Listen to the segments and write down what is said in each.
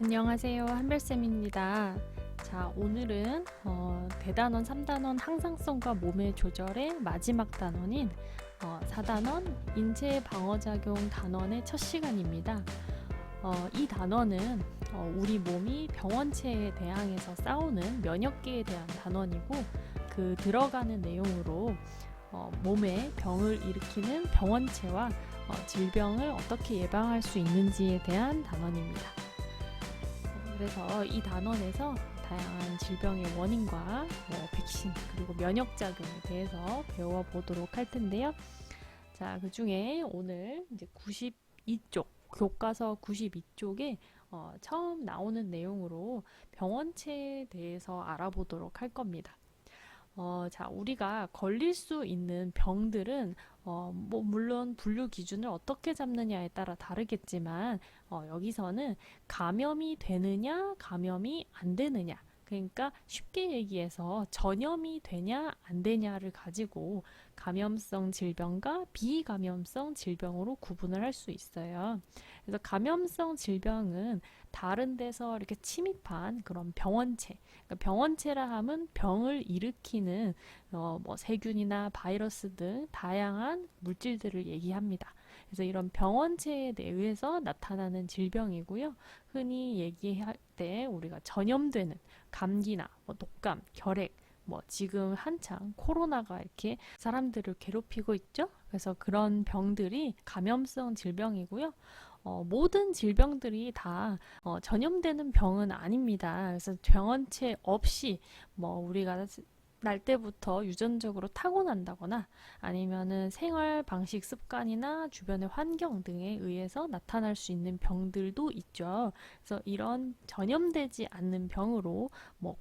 안녕하세요. 한별쌤입니다. 자, 오늘은 대단원 3단원 항상성과 몸의 조절의 마지막 단원인 4단원 인체 방어작용 단원의 첫 시간입니다. 이 단원은 우리 몸이 병원체에 대항해서 싸우는 면역계에 대한 단원이고, 그 들어가는 내용으로 몸에 병을 일으키는 병원체와 질병을 어떻게 예방할 수 있는지에 대한 단원입니다. 그래서 이 단원에서 다양한 질병의 원인과 백신 그리고 면역작용에 대해서 배워보도록 할 텐데요. 자, 그 중에 오늘 이제 92쪽, 교과서 92쪽에 처음 나오는 내용으로 병원체에 대해서 알아보도록 할 겁니다. 자, 우리가 걸릴 수 있는 병들은 물론 분류 기준을 어떻게 잡느냐에 따라 다르겠지만 여기서는 감염이 되느냐, 감염이 안 되느냐. 그러니까 쉽게 얘기해서 전염이 되냐, 안 되냐를 가지고 감염성 질병과 비감염성 질병으로 구분을 할 수 있어요. 그래서 감염성 질병은 다른 데서 이렇게 침입한 그런 병원체, 그러니까 병원체라 함은 병을 일으키는 세균이나 바이러스 등 다양한 물질들을 얘기합니다. 그래서 이런 병원체에 의해서 나타나는 질병이고요. 흔히 얘기할 때 우리가 전염되는 감기나 독감, 결핵, 지금 한창 코로나가 이렇게 사람들을 괴롭히고 있죠. 그래서 그런 병들이 감염성 질병이고요. 모든 질병들이 다 전염되는 병은 아닙니다. 그래서 병원체 없이 우리가 날 때부터 유전적으로 타고난다거나 아니면은 생활 방식 습관이나 주변의 환경 등에 의해서 나타날 수 있는 병들도 있죠. 그래서 이런 전염되지 않는 병으로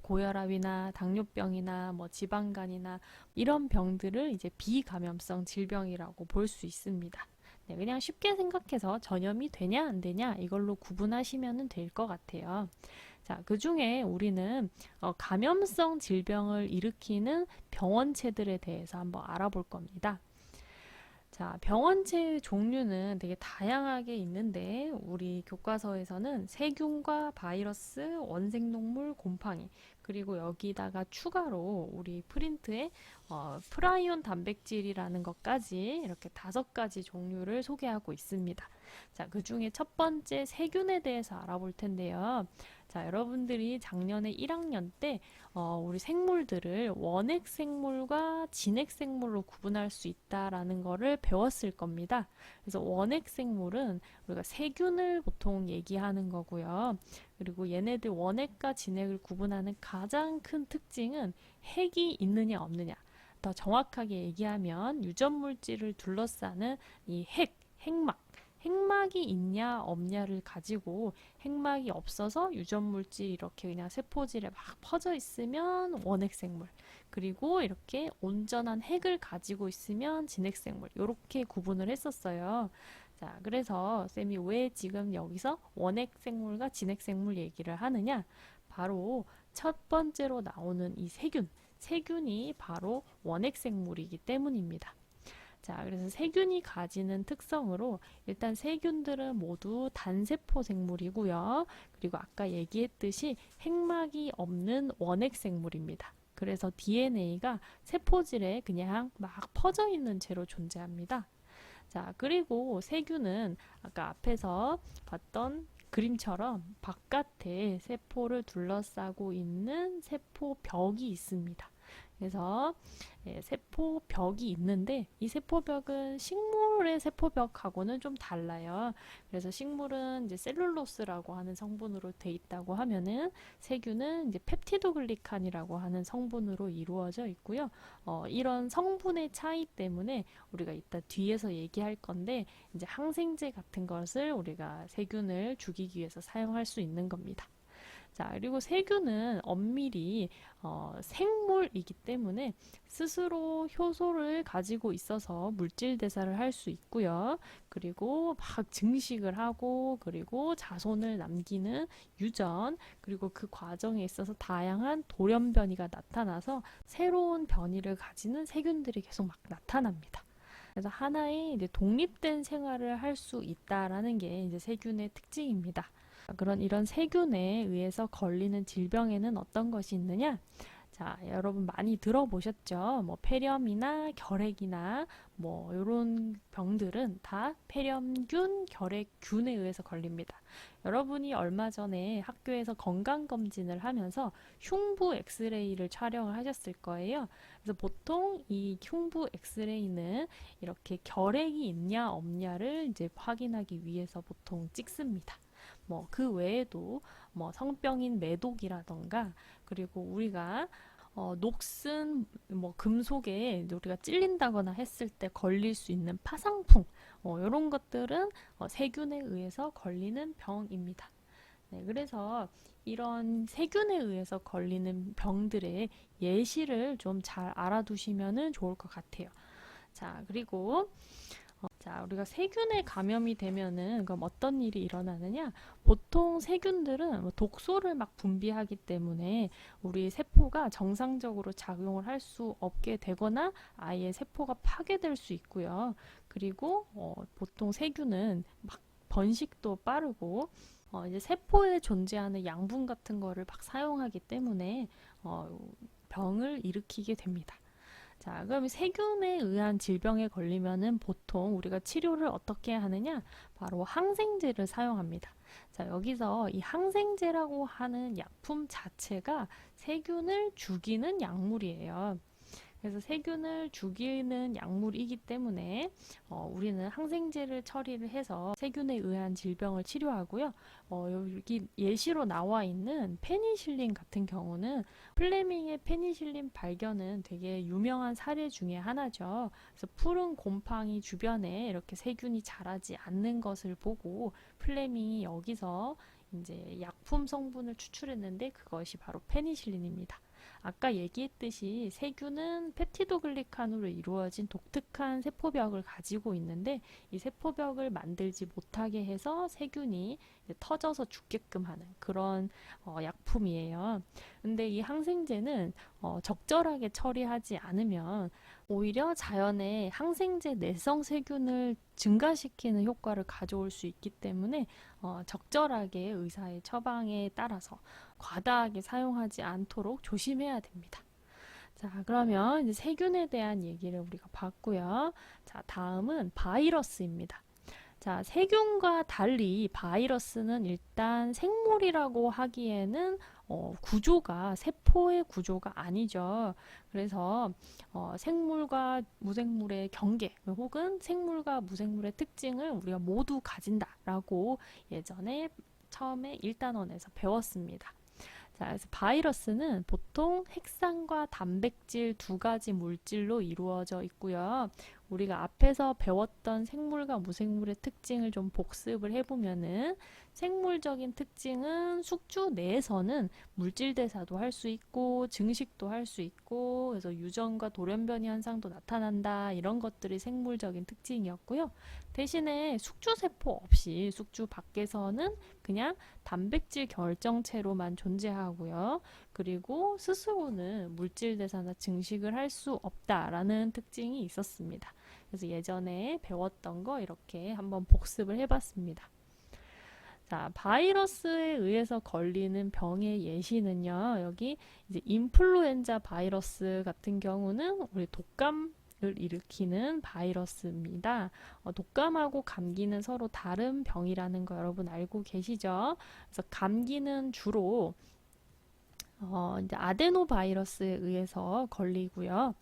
고혈압이나 당뇨병이나 지방간이나 이런 병들을 이제 비감염성 질병이라고 볼 수 있습니다. 네, 그냥 쉽게 생각해서 전염이 되냐 안 되냐 이걸로 구분하시면 될 것 같아요. 자, 그 중에 우리는 감염성 질병을 일으키는 병원체들에 대해서 한번 알아볼 겁니다. 자, 병원체의 종류는 되게 다양하게 있는데 우리 교과서에서는 세균과 바이러스, 원생동물, 곰팡이 그리고 여기다가 추가로 우리 프린트에 프라이온 단백질이라는 것까지 이렇게 5가지 종류를 소개하고 있습니다. 자, 그 중에 첫 번째 세균에 대해서 알아볼 텐데요. 자, 여러분들이 작년에 1학년 때 우리 생물들을 원핵 생물과 진핵 생물로 구분할 수 있다라는 거를 배웠을 겁니다. 그래서 원핵 생물은 우리가 세균을 보통 얘기하는 거고요. 그리고 얘네들 원핵과 진핵을 구분하는 가장 큰 특징은 핵이 있느냐 없느냐. 더 정확하게 얘기하면 유전물질을 둘러싸는 이 핵막. 핵막이 있냐 없냐를 가지고 핵막이 없어서 유전물질이 이렇게 그냥 세포질에 막 퍼져 있으면 원핵생물, 그리고 이렇게 온전한 핵을 가지고 있으면 진핵생물, 이렇게 구분을 했었어요. 자, 그래서 쌤이 왜 지금 여기서 원핵생물과 진핵생물 얘기를 하느냐? 바로 첫 번째로 나오는 이 세균이 바로 원핵생물이기 때문입니다. 자, 그래서 세균이 가지는 특성으로 일단 세균들은 모두 단세포 생물이고요. 그리고 아까 얘기했듯이 핵막이 없는 원핵 생물입니다. 그래서 DNA가 세포질에 그냥 막 퍼져 있는 채로 존재합니다. 자, 그리고 세균은 아까 앞에서 봤던 그림처럼 바깥에 세포를 둘러싸고 있는 세포벽이 있습니다. 그래서 세포벽이 있는데 이 세포벽은 식물의 세포벽하고는 좀 달라요. 그래서 식물은 이제 셀룰로스라고 하는 성분으로 돼 있다고 하면은 세균은 이제 펩티도글리칸이라고 하는 성분으로 이루어져 있고요. 이런 성분의 차이 때문에 우리가 이따 뒤에서 얘기할 건데 이제 항생제 같은 것을 우리가 세균을 죽이기 위해서 사용할 수 있는 겁니다. 자, 그리고 세균은 엄밀히 생물이기 때문에 스스로 효소를 가지고 있어서 물질 대사를 할 수 있고요. 그리고 막 증식을 하고 그리고 자손을 남기는 유전, 그리고 그 과정에 있어서 다양한 돌연변이가 나타나서 새로운 변이를 가지는 세균들이 계속 막 나타납니다. 그래서 하나의 이제 독립된 생활을 할 수 있다라는 게 이제 세균의 특징입니다. 그런 이런 세균에 의해서 걸리는 질병에는 어떤 것이 있느냐? 자, 여러분 많이 들어보셨죠? 뭐 폐렴이나 결핵이나 뭐 이런 병들은 다 폐렴균, 결핵균에 의해서 걸립니다. 여러분이 얼마 전에 학교에서 건강검진을 하면서 흉부 엑스레이를 촬영을 하셨을 거예요. 그래서 보통 이 흉부 엑스레이는 이렇게 결핵이 있냐 없냐를 이제 확인하기 위해서 보통 찍습니다. 뭐 그 외에도 뭐 성병인 매독이라던가 그리고 우리가 녹슨 뭐 금속에 우리가 찔린다거나 했을 때 걸릴 수 있는 파상풍 이런 것들은 세균에 의해서 걸리는 병입니다. 네, 그래서 이런 세균에 의해서 걸리는 병들의 예시를 좀 잘 알아두시면 좋을 것 같아요. 자, 그리고 자, 우리가 세균에 감염이 되면은 그럼 어떤 일이 일어나느냐? 보통 세균들은 뭐 독소를 막 분비하기 때문에 우리 세포가 정상적으로 작용을 할 수 없게 되거나 아예 세포가 파괴될 수 있고요. 그리고 보통 세균은 막 번식도 빠르고 이제 세포에 존재하는 양분 같은 거를 막 사용하기 때문에 병을 일으키게 됩니다. 자, 그럼 세균에 의한 질병에 걸리면은 보통 우리가 치료를 어떻게 하느냐? 바로 항생제를 사용합니다. 자, 여기서 이 항생제라고 하는 약품 자체가 세균을 죽이는 약물이에요. 그래서 세균을 죽이는 약물이기 때문에 우리는 항생제를 처리를 해서 세균에 의한 질병을 치료하고요. 여기 예시로 나와 있는 페니실린 같은 경우는 플레밍의 페니실린 발견은 되게 유명한 사례 중에 하나죠. 그래서 푸른 곰팡이 주변에 이렇게 세균이 자라지 않는 것을 보고 플레밍이 여기서 이제 약품 성분을 추출했는데 그것이 바로 페니실린입니다. 아까 얘기했듯이 세균은 펩티도글리칸으로 이루어진 독특한 세포벽을 가지고 있는데 이 세포벽을 만들지 못하게 해서 세균이 터져서 죽게끔 하는 그런 약품이에요. 근데 이 항생제는 적절하게 처리하지 않으면 오히려 자연의 항생제 내성 세균을 증가시키는 효과를 가져올 수 있기 때문에 적절하게 의사의 처방에 따라서 과다하게 사용하지 않도록 조심해야 됩니다. 자, 그러면 이제 세균에 대한 얘기를 우리가 봤고요. 자, 다음은 바이러스입니다. 자, 세균과 달리 바이러스는 일단 생물이라고 하기에는 구조가 세포의 구조가 아니죠. 그래서 생물과 무생물의 경계 혹은 생물과 무생물의 특징을 우리가 모두 가진다라고 예전에 처음에 1단원에서 배웠습니다. 자, 그래서 바이러스는 보통 핵산과 단백질 두 가지 물질로 이루어져 있고요. 우리가 앞에서 배웠던 생물과 무생물의 특징을 좀 복습을 해보면은 생물적인 특징은 숙주 내에서는 물질 대사도 할 수 있고 증식도 할 수 있고 그래서 유전과 돌연변이 현상도 나타난다 이런 것들이 생물적인 특징이었고요. 대신에 숙주세포 없이 숙주 밖에서는 그냥 단백질 결정체로만 존재하고요. 그리고 스스로는 물질 대사나 증식을 할 수 없다라는 특징이 있었습니다. 그래서 예전에 배웠던 거 이렇게 한번 복습을 해봤습니다. 자, 바이러스에 의해서 걸리는 병의 예시는요. 여기 이제 인플루엔자 바이러스 같은 경우는 우리 독감을 일으키는 바이러스입니다. 독감하고 감기는 서로 다른 병이라는 거 여러분 알고 계시죠? 그래서 감기는 주로 이제 아데노 바이러스에 의해서 걸리고요.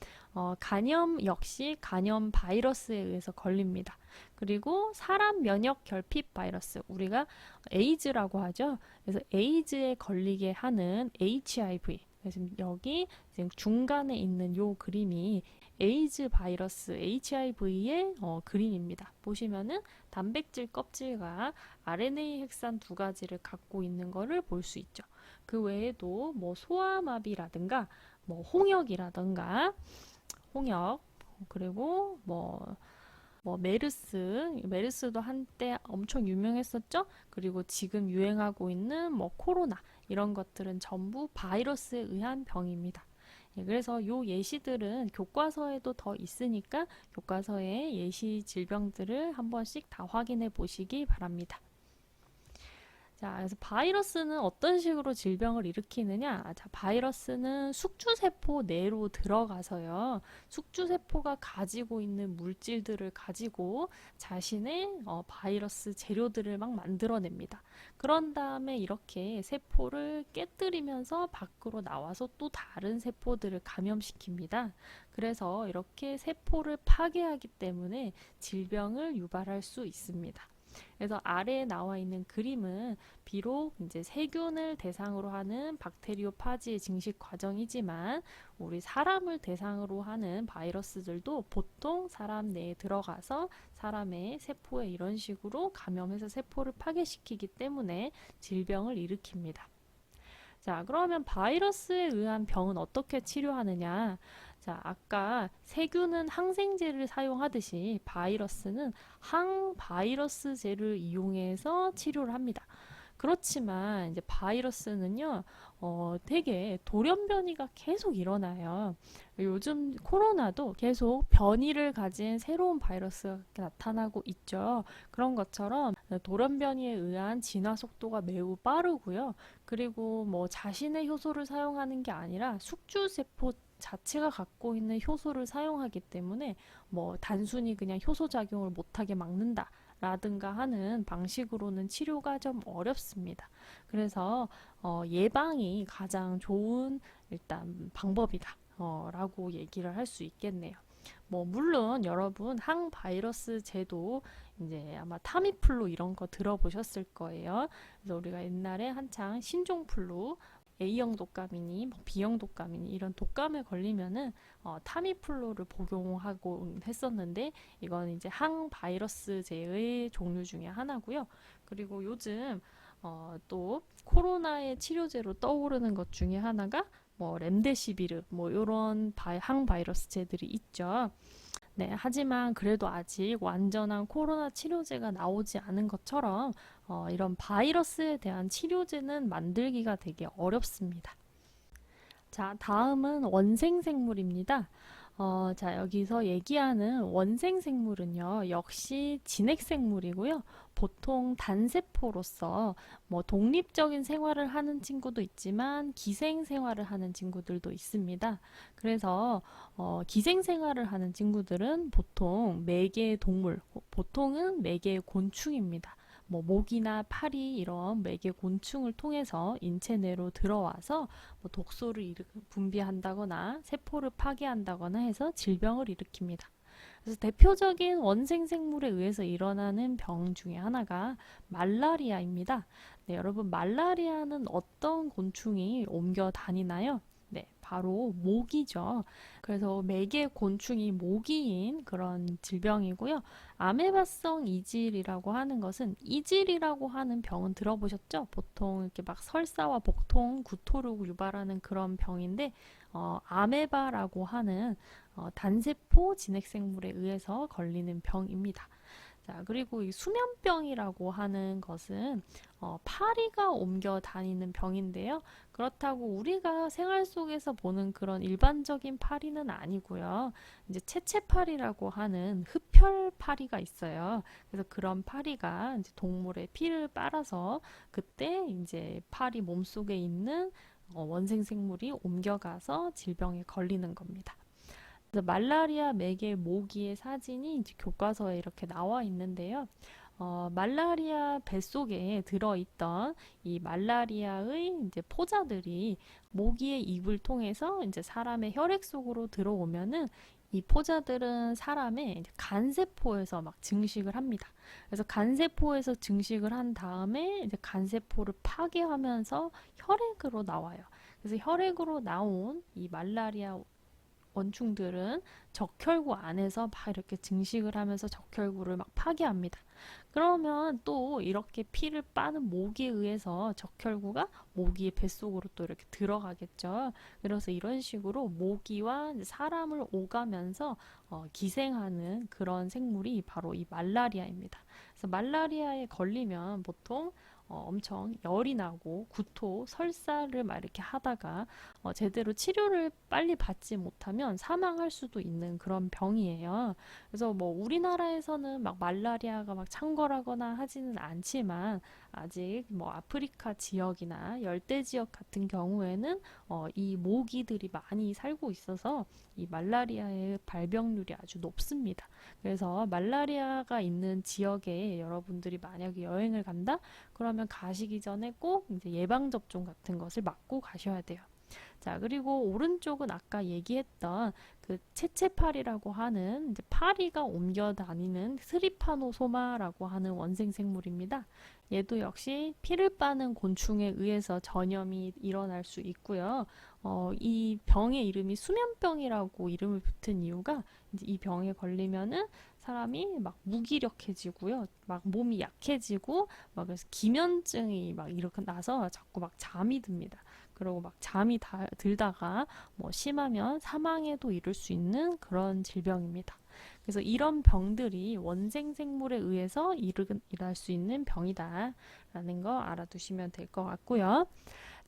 간염 역시 간염 바이러스에 의해서 걸립니다. 그리고 사람 면역 결핍 바이러스, 우리가 에이즈라고 하죠. 그래서 에이즈에 걸리게 하는 HIV. 그래서 여기 지금 중간에 있는 요 그림이 에이즈 바이러스 HIV의 그림입니다. 보시면은 단백질 껍질과 RNA 핵산 두 가지를 갖고 있는 것을 볼 수 있죠. 그 외에도 뭐 소아마비라든가 뭐 홍역이라든가 홍역 그리고 뭐 메르스도 한때 엄청 유명했었죠. 그리고 지금 유행하고 있는 뭐 코로나 이런 것들은 전부 바이러스에 의한 병입니다. 예, 그래서 요 예시들은 교과서에도 더 있으니까 교과서의 예시 질병들을 한 번씩 다 확인해 보시기 바랍니다. 자, 그래서 바이러스는 어떤 식으로 질병을 일으키느냐? 자, 바이러스는 숙주세포 내로 들어가서요. 숙주세포가 가지고 있는 물질들을 가지고 자신의 바이러스 재료들을 막 만들어냅니다. 그런 다음에 이렇게 세포를 깨뜨리면서 밖으로 나와서 또 다른 세포들을 감염시킵니다. 그래서 이렇게 세포를 파괴하기 때문에 질병을 유발할 수 있습니다. 그래서 아래에 나와 있는 그림은 비록 이제 세균을 대상으로 하는 박테리오파지의 증식 과정이지만 우리 사람을 대상으로 하는 바이러스들도 보통 사람 내에 들어가서 사람의 세포에 이런 식으로 감염해서 세포를 파괴시키기 때문에 질병을 일으킵니다. 자, 그러면 바이러스에 의한 병은 어떻게 치료하느냐? 자, 아까 세균은 항생제를 사용하듯이 바이러스는 항바이러스제를 이용해서 치료를 합니다. 그렇지만 이제 바이러스는요, 되게 돌연변이가 계속 일어나요. 요즘 코로나도 계속 변이를 가진 새로운 바이러스가 나타나고 있죠. 그런 것처럼 돌연변이에 의한 진화 속도가 매우 빠르고요. 그리고 뭐 자신의 효소를 사용하는 게 아니라 숙주세포 자체가 갖고 있는 효소를 사용하기 때문에 뭐 단순히 그냥 효소 작용을 못하게 막는다. 라든가 하는 방식으로는 치료가 좀 어렵습니다. 그래서 예방이 가장 좋은 일단 방법이다. 라고 얘기를 할 수 있겠네요. 뭐 물론 여러분 항바이러스 제도 이제 아마 타미플루 이런 거 들어보셨을 거예요. 그래서 우리가 옛날에 한창 신종플루 A형 독감이니 뭐 B형 독감이니 이런 독감에 걸리면은 타미플루를 복용하고 했었는데 이건 이제 항바이러스제의 종류 중에 하나고요. 그리고 요즘 또 코로나의 치료제로 떠오르는 것 중에 하나가 뭐 렘데시비르 뭐 이런 항바이러스제들이 있죠. 네, 하지만 그래도 아직 완전한 코로나 치료제가 나오지 않은 것처럼 이런 바이러스에 대한 치료제는 만들기가 되게 어렵습니다. 자, 다음은 원생생물입니다. 자, 여기서 얘기하는 원생생물은요, 역시 진핵생물이고요. 보통 단세포로서 뭐 독립적인 생활을 하는 친구도 있지만 기생생활을 하는 친구들도 있습니다. 그래서 기생생활을 하는 친구들은 보통 매개의 동물, 보통은 매개의 곤충입니다. 뭐 모기나 파리 이런 매개 곤충을 통해서 인체 내로 들어와서 뭐 독소를 분비한다거나 세포를 파괴한다거나 해서 질병을 일으킵니다. 그래서 대표적인 원생생물에 의해서 일어나는 병 중에 하나가 말라리아입니다. 네, 여러분 말라리아는 어떤 곤충이 옮겨 다니나요? 네, 바로 모기죠. 그래서 매개 곤충이 모기인 그런 질병이고요. 아메바성 이질이라고 하는 것은 이질이라고 하는 병은 들어보셨죠? 보통 이렇게 막 설사와 복통, 구토를 유발하는 그런 병인데 아메바라고 하는 단세포 진핵생물에 의해서 걸리는 병입니다. 자, 그리고 이 수면병이라고 하는 것은 파리가 옮겨 다니는 병인데요. 그렇다고 우리가 생활 속에서 보는 그런 일반적인 파리는 아니고요. 이제 채채파리라고 하는 흡혈파리가 있어요. 그래서 그런 파리가 이제 동물의 피를 빨아서 그때 이제 파리 몸속에 있는 원생생물이 옮겨가서 질병에 걸리는 겁니다. 그래서 말라리아 매개 모기의 사진이 이제 교과서에 이렇게 나와 있는데요. 말라리아 뱃속에 들어있던 이 말라리아의 이제 포자들이 모기의 입을 통해서 이제 사람의 혈액 속으로 들어오면은 이 포자들은 사람의 이제 간세포에서 막 증식을 합니다. 그래서 간세포에서 증식을 한 다음에 이제 간세포를 파괴하면서 혈액으로 나와요. 그래서 혈액으로 나온 이 말라리아 원충들은 적혈구 안에서 막 이렇게 증식을 하면서 적혈구를 막 파괴합니다. 그러면 또 이렇게 피를 빠는 모기에 의해서 적혈구가 모기의 뱃속으로 또 이렇게 들어가겠죠. 그래서 이런 식으로 모기와 사람을 오가면서 기생하는 그런 생물이 바로 이 말라리아입니다. 그래서 말라리아에 걸리면 보통 엄청 열이 나고 구토, 설사를 막 이렇게 하다가 제대로 치료를 빨리 받지 못하면 사망할 수도 있는 그런 병이에요. 그래서 뭐 우리나라에서는 막 말라리아가 막 창궐하거나 하지는 않지만 아직 뭐 아프리카 지역이나 열대 지역 같은 경우에는 이 모기들이 많이 살고 있어서 이 말라리아의 발병률이 아주 높습니다. 그래서 말라리아가 있는 지역에 여러분들이 만약에 여행을 간다? 그러면 가시기 전에 꼭 이제 예방접종 같은 것을 맞고 가셔야 돼요. 자, 그리고 오른쪽은 아까 얘기했던 그 채채파리라고 하는 이제 파리가 옮겨 다니는 스리파노소마라고 하는 원생 생물입니다. 얘도 역시 피를 빠는 곤충에 의해서 전염이 일어날 수 있고요. 이 병의 이름이 수면병이라고 이름을 붙은 이유가 이제 이 병에 걸리면은 사람이 막 무기력해지고요. 막 몸이 약해지고 막 그래서 기면증이 막 이렇게 나서 자꾸 막 잠이 듭니다. 그리고 막 잠이 들다가 뭐 심하면 사망에도 이를 수 있는 그런 질병입니다. 그래서 이런 병들이 원생 생물에 의해서 일어날 수 있는 병이다라는 거 알아두시면 될 것 같고요.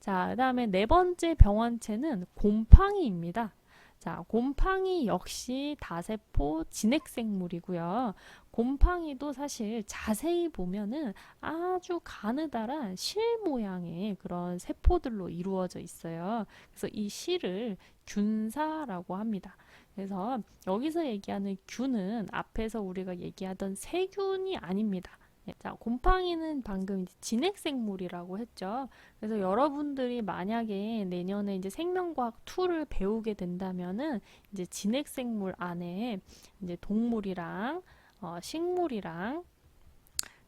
자, 그다음에 네 번째 병원체는 곰팡이입니다. 자, 곰팡이 역시 다세포 진핵생물이고요. 곰팡이도 사실 자세히 보면은 아주 가느다란 실 모양의 그런 세포들로 이루어져 있어요. 그래서 이 실을 균사라고 합니다. 그래서 여기서 얘기하는 균은 앞에서 우리가 얘기하던 세균이 아닙니다. 자, 곰팡이는 방금 이제 진핵생물이라고 했죠. 그래서 여러분들이 만약에 내년에 이제 생명과학 2를 배우게 된다면은 이제 진핵생물 안에 이제 동물이랑 식물이랑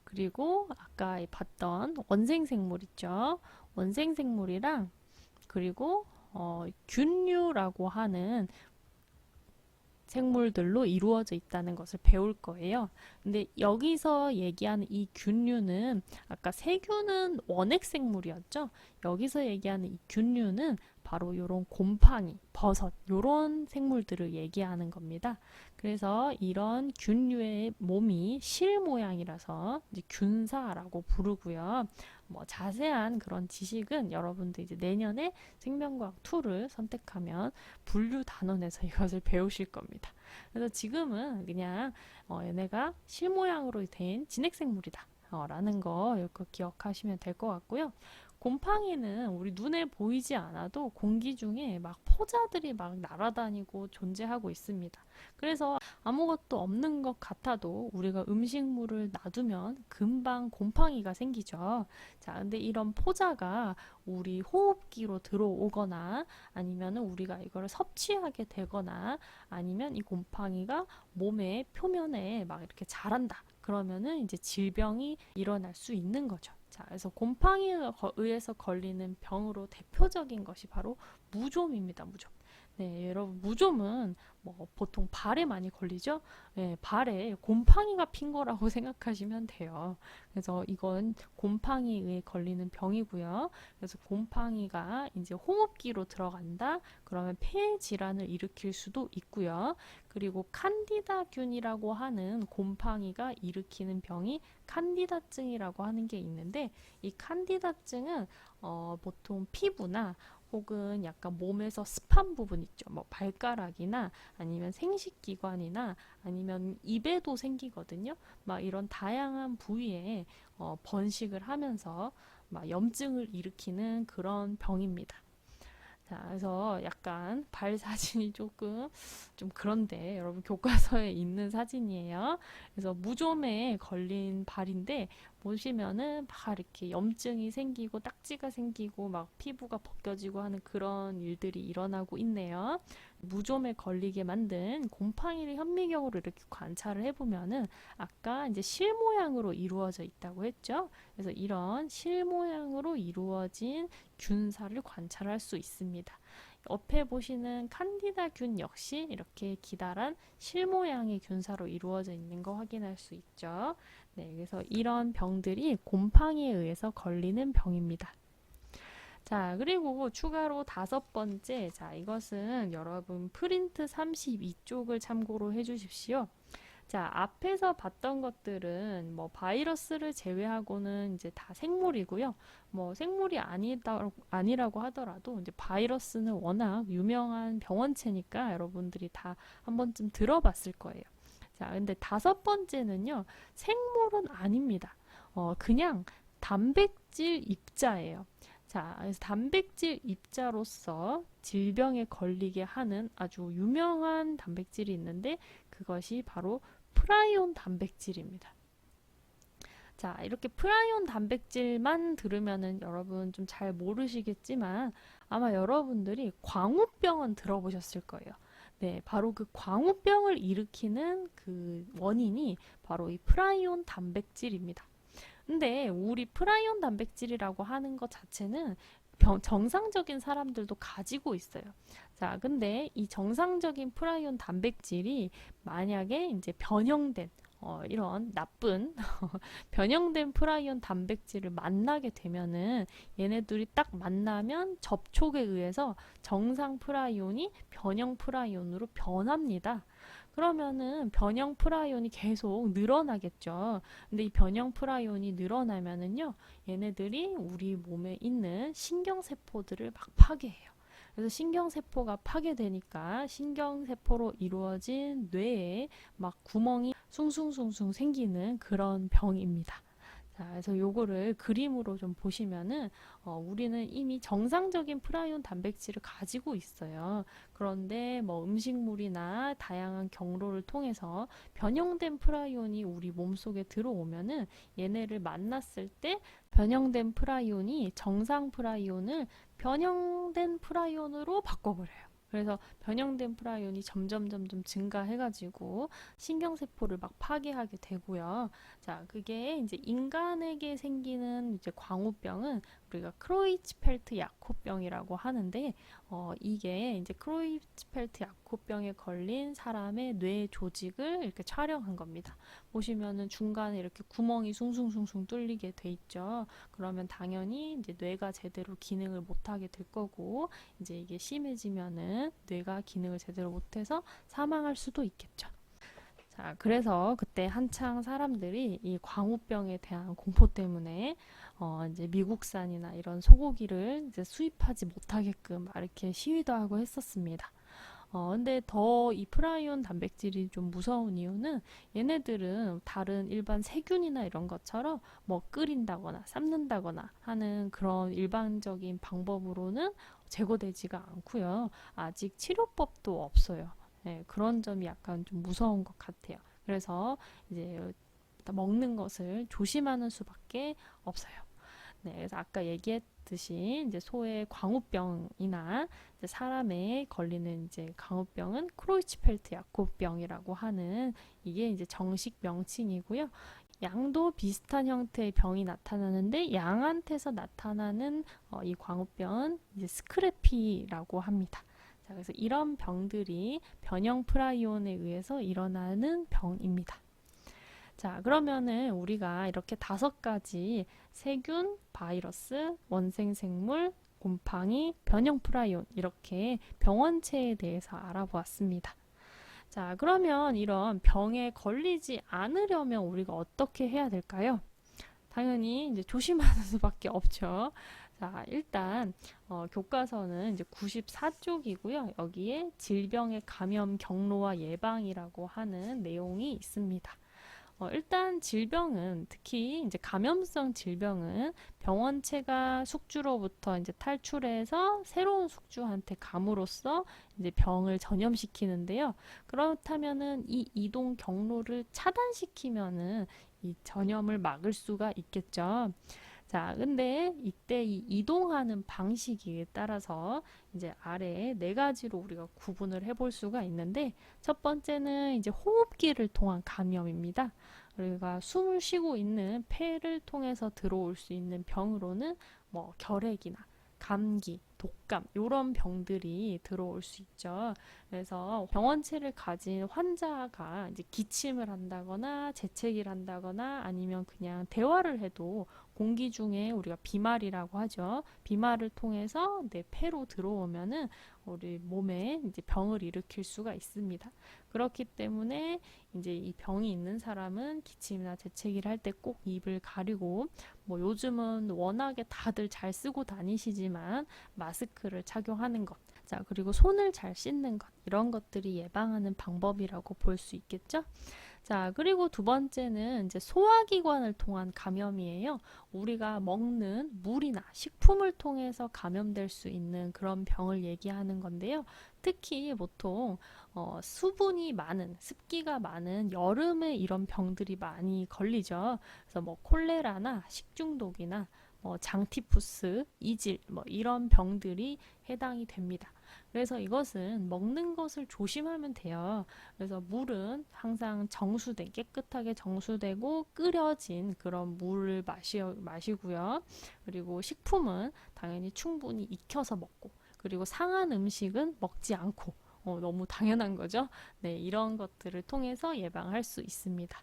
그리고 아까 봤던 원생생물 있죠. 원생생물이랑 그리고 균류라고 하는 생물들로 이루어져 있다는 것을 배울 거예요. 근데 여기서 얘기하는 이 균류는 아까 세균은 원핵 생물이었죠. 여기서 얘기하는 이 균류는 바로 이런 곰팡이, 버섯 이런 생물들을 얘기하는 겁니다. 그래서 이런 균류의 몸이 실 모양이라서 이제 균사라고 부르고요. 뭐 자세한 그런 지식은 여러분들 이제 내년에 생명과학 2를 선택하면 분류 단원에서 이것을 배우실 겁니다. 그래서 지금은 그냥 얘네가 실 모양으로 된 진핵생물이다 라는 거 이거 기억하시면 될 것 같고요. 곰팡이는 우리 눈에 보이지 않아도 공기 중에 막 포자들이 막 날아다니고 존재하고 있습니다. 그래서 아무것도 없는 것 같아도 우리가 음식물을 놔두면 금방 곰팡이가 생기죠. 자, 근데 이런 포자가 우리 호흡기로 들어오거나 아니면 우리가 이걸 섭취하게 되거나 아니면 이 곰팡이가 몸의 표면에 막 이렇게 자란다. 그러면은 이제 질병이 일어날 수 있는 거죠. 자, 그래서 곰팡이에 의해서 걸리는 병으로 대표적인 것이 바로 무좀입니다. 무좀. 네, 여러분 무좀은 뭐 보통 발에 많이 걸리죠? 네, 발에 곰팡이가 핀 거라고 생각하시면 돼요. 그래서 이건 곰팡이에 의해 걸리는 병이고요. 그래서 곰팡이가 이제 호흡기로 들어간다. 그러면 폐 질환을 일으킬 수도 있고요. 그리고 칸디다균이라고 하는 곰팡이가 일으키는 병이 칸디다증이라고 하는 게 있는데 이 칸디다증은 보통 피부나 혹은 약간 몸에서 습한 부분 있죠. 뭐 발가락이나 아니면 생식기관이나 아니면 입에도 생기거든요. 막 이런 다양한 부위에 번식을 하면서 막 염증을 일으키는 그런 병입니다. 자, 그래서 약간 발 사진이 조금 좀 그런데 여러분 교과서에 있는 사진이에요. 그래서 무좀에 걸린 발인데 보시면은 막 이렇게 염증이 생기고 딱지가 생기고 막 피부가 벗겨지고 하는 그런 일들이 일어나고 있네요. 무좀에 걸리게 만든 곰팡이를 현미경으로 이렇게 관찰을 해보면은 아까 이제 실 모양으로 이루어져 있다고 했죠. 그래서 이런 실 모양으로 이루어진 균사를 관찰할 수 있습니다. 옆에 보시는 칸디다균 역시 이렇게 기다란 실 모양의 균사로 이루어져 있는 거 확인할 수 있죠. 네, 그래서 이런 병들이 곰팡이에 의해서 걸리는 병입니다. 자, 그리고 추가로 5번째, 자, 이것은 여러분 프린트 32쪽을 참고로 해주십시오. 자, 앞에서 봤던 것들은 뭐 바이러스를 제외하고는 이제 다 생물이고요. 뭐 생물이 아니라고 하더라도 이제 바이러스는 워낙 유명한 병원체니까 여러분들이 다 한 번쯤 들어봤을 거예요. 자, 근데 다섯 번째는요, 생물은 아닙니다. 그냥 단백질 입자예요. 자, 그래서 단백질 입자로서 질병에 걸리게 하는 아주 유명한 단백질이 있는데 그것이 바로 프라이온 단백질입니다. 자, 이렇게 프라이온 단백질만 들으면은 여러분 좀 잘 모르시겠지만 아마 여러분들이 광우병은 들어보셨을 거예요. 네, 바로 그 광우병을 일으키는 그 원인이 바로 이 프라이온 단백질입니다. 근데 우리 프라이온 단백질이라고 하는 것 자체는 정상적인 사람들도 가지고 있어요. 자, 근데 이 정상적인 프라이온 단백질이 만약에 이제 변형된 이런 나쁜 변형된 프라이온 단백질을 만나게 되면은 얘네들이 딱 만나면 접촉에 의해서 정상 프라이온이 변형 프라이온으로 변합니다. 그러면은 변형 프라이온이 계속 늘어나겠죠. 근데 이 변형 프라이온이 늘어나면은요, 얘네들이 우리 몸에 있는 신경세포들을 막 파괴해요. 그래서 신경세포가 파괴되니까 신경세포로 이루어진 뇌에 막 구멍이 숭숭숭숭 생기는 그런 병입니다. 자, 그래서 요거를 그림으로 좀 보시면은 우리는 이미 정상적인 프라이온 단백질을 가지고 있어요. 그런데 뭐 음식물이나 다양한 경로를 통해서 변형된 프라이온이 우리 몸속에 들어오면은 얘네를 만났을 때 변형된 프라이온이 정상 프라이온을 변형된 프라이온으로 바꿔버려요. 그래서 변형된 프라이온이 점점 증가해가지고 신경세포를 막 파괴하게 되고요. 자, 그게 이제 인간에게 생기는 이제 광우병은 우리가 크로이츠펠트 야코병이라고 하는데, 이게 이제 크로이츠펠트 야코병에 걸린 사람의 뇌 조직을 이렇게 촬영한 겁니다. 보시면은 중간에 이렇게 구멍이 숭숭숭숭 뚫리게 돼 있죠. 그러면 당연히 이제 뇌가 제대로 기능을 못하게 될 거고, 이제 이게 심해지면은 뇌가 기능을 제대로 못해서 사망할 수도 있겠죠. 자, 그래서 그때 한창 사람들이 이 광우병에 대한 공포 때문에 이제 미국산이나 이런 소고기를 이제 수입하지 못하게끔 이렇게 시위도 하고 했었습니다. 근데 더 이 프라이온 단백질이 좀 무서운 이유는 얘네들은 다른 일반 세균이나 이런 것처럼 뭐 끓인다거나 삶는다거나 하는 그런 일반적인 방법으로는 제거되지가 않고요. 아직 치료법도 없어요. 네, 그런 점이 약간 좀 무서운 것 같아요. 그래서 이제 먹는 것을 조심하는 수밖에 없어요. 네, 그래서 아까 얘기했듯이 이제 소의 광우병이나 이제 사람에 걸리는 이제 광우병은 크로이츠펠트 야코병이라고 하는 이게 이제 정식 명칭이고요. 양도 비슷한 형태의 병이 나타나는데 양한테서 나타나는 이 광우병은 이제 스크래피라고 합니다. 자, 그래서 이런 병들이 변형 프라이온에 의해서 일어나는 병입니다. 자, 그러면은 우리가 이렇게 다섯 가지 세균, 바이러스, 원생생물, 곰팡이, 변형 프라이온 이렇게 병원체에 대해서 알아보았습니다. 자, 그러면 이런 병에 걸리지 않으려면 우리가 어떻게 해야 될까요? 당연히 이제 조심하는 수밖에 없죠. 자, 일단 교과서는 이제 94쪽이고요. 여기에 질병의 감염 경로와 예방이라고 하는 내용이 있습니다. 일단 질병은 특히 이제 감염성 질병은 병원체가 숙주로부터 이제 탈출해서 새로운 숙주한테 감으로써 이제 병을 전염시키는데요. 그렇다면은 이 이동 경로를 차단시키면은 이 전염을 막을 수가 있겠죠. 자, 근데 이때 이 이동하는 방식에 따라서 이제 아래에 네 가지로 우리가 구분을 해볼 수가 있는데 첫 번째는 이제 호흡기를 통한 감염입니다. 우리가 숨을 쉬고 있는 폐를 통해서 들어올 수 있는 병으로는 뭐 결핵이나 감기, 독감 이런 병들이 들어올 수 있죠. 그래서 병원체를 가진 환자가 이제 기침을 한다거나 재채기를 한다거나 아니면 그냥 대화를 해도 공기 중에 우리가 비말이라고 하죠. 비말을 통해서 내 폐로 들어오면은 우리 몸에 이제 병을 일으킬 수가 있습니다. 그렇기 때문에 이제 이 병이 있는 사람은 기침이나 재채기를 할 때 꼭 입을 가리고, 뭐 요즘은 워낙에 다들 잘 쓰고 다니시지만 마스크를 착용하는 것, 자, 그리고 손을 잘 씻는 것, 이런 것들이 예방하는 방법이라고 볼 수 있겠죠? 자, 그리고 두 번째는 이제 소화기관을 통한 감염이에요. 우리가 먹는 물이나 식품을 통해서 감염될 수 있는 그런 병을 얘기하는 건데요. 특히 보통 수분이 많은, 습기가 많은 여름에 이런 병들이 많이 걸리죠. 그래서 뭐 콜레라나 식중독이나 장티푸스, 이질, 뭐 이런 병들이 해당이 됩니다. 그래서 이것은 먹는 것을 조심하면 돼요. 그래서 물은 항상 정수된, 깨끗하게 정수되고 끓여진 그런 물을 마시고요. 그리고 식품은 당연히 충분히 익혀서 먹고, 그리고 상한 음식은 먹지 않고, 너무 당연한 거죠. 네, 이런 것들을 통해서 예방할 수 있습니다.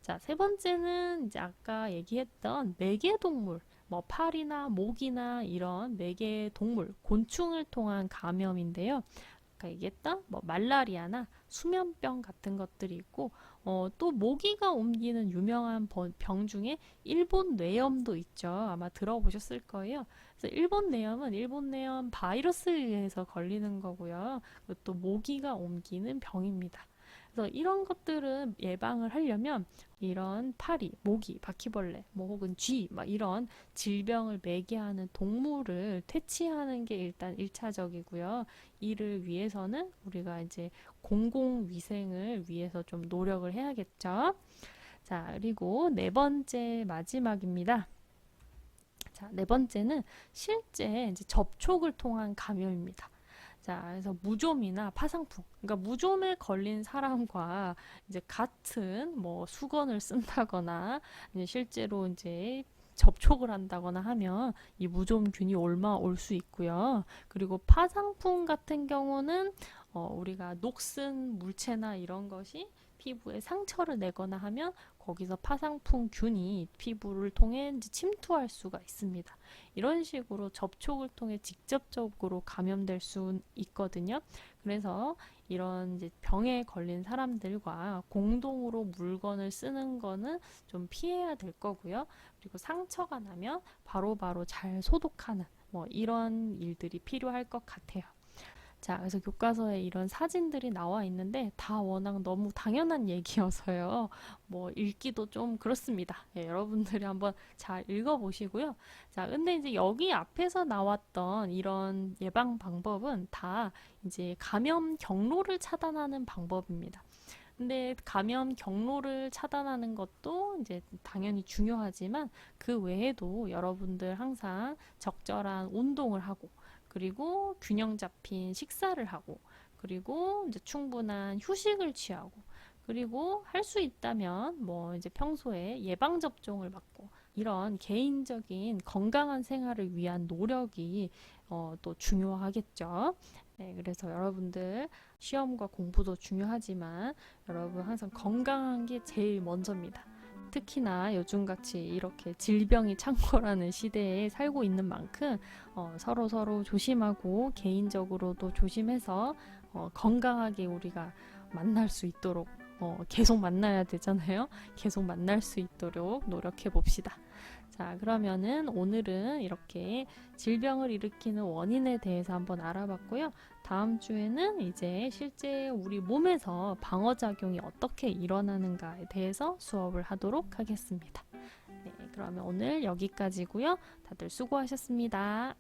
자, 세 번째는 이제 아까 얘기했던 매개동물, 뭐 파리나 모기나 이런 매개동물, 곤충을 통한 감염인데요. 아까 얘기했던 뭐 말라리아나 수면병 같은 것들이 있고, 또 모기가 옮기는 유명한 병 중에 일본 뇌염도 있죠. 아마 들어보셨을 거예요. 그래서 일본 뇌염은 일본 뇌염 바이러스에 의해서 걸리는 거고요. 또 모기가 옮기는 병입니다. 그래서 이런 것들은 예방을 하려면 이런 파리, 모기, 바퀴벌레, 뭐 혹은 쥐, 막 이런 질병을 매개하는 동물을 퇴치하는 게 일단 1차적이고요. 이를 위해서는 우리가 이제 공공위생을 위해서 좀 노력을 해야겠죠. 자, 그리고 네 번째 마지막입니다. 자, 네 번째는 실제 이제 접촉을 통한 감염입니다. 자, 그래서 무좀이나 파상풍, 그러니까 무좀에 걸린 사람과 이제 같은 뭐 수건을 쓴다거나 이제 실제로 이제 접촉을 한다거나 하면 이 무좀균이 올 수 있고요. 그리고 파상풍 같은 경우는 우리가 녹슨 물체나 이런 것이 피부에 상처를 내거나 하면 거기서 파상풍균이 피부를 통해 침투할 수가 있습니다. 이런 식으로 접촉을 통해 직접적으로 감염될 수 있거든요. 그래서 이런 이제 병에 걸린 사람들과 공동으로 물건을 쓰는 거는 좀 피해야 될 거고요. 그리고 상처가 나면 바로바로 잘 소독하는 뭐 이런 일들이 필요할 것 같아요. 자, 그래서 교과서에 이런 사진들이 나와 있는데 다 워낙 너무 당연한 얘기여서요. 뭐 읽기도 좀 그렇습니다. 예, 여러분들이 한번 잘 읽어보시고요. 자, 근데 이제 여기 앞에서 나왔던 이런 예방 방법은 다 이제 감염 경로를 차단하는 방법입니다. 근데 감염 경로를 차단하는 것도 이제 당연히 중요하지만 그 외에도 여러분들 항상 적절한 운동을 하고, 그리고 균형 잡힌 식사를 하고, 그리고 이제 충분한 휴식을 취하고, 그리고 할 수 있다면 뭐 이제 평소에 예방 접종을 받고, 이런 개인적인 건강한 생활을 위한 노력이 또 중요하겠죠. 네, 그래서 여러분들 시험과 공부도 중요하지만 여러분 항상 건강한 게 제일 먼저입니다. 특히나 요즘같이 이렇게 질병이 창궐하는 시대에 살고 있는 만큼 서로 조심하고 개인적으로도 조심해서 건강하게 우리가 만날 수 있도록 계속 만나야 되잖아요. 계속 만날 수 있도록 노력해 봅시다. 자, 그러면은 오늘은 이렇게 질병을 일으키는 원인에 대해서 한번 알아봤고요. 다음 주에는 이제 실제 우리 몸에서 방어작용이 어떻게 일어나는가에 대해서 수업을 하도록 하겠습니다. 네, 그러면 오늘 여기까지고요. 다들 수고하셨습니다.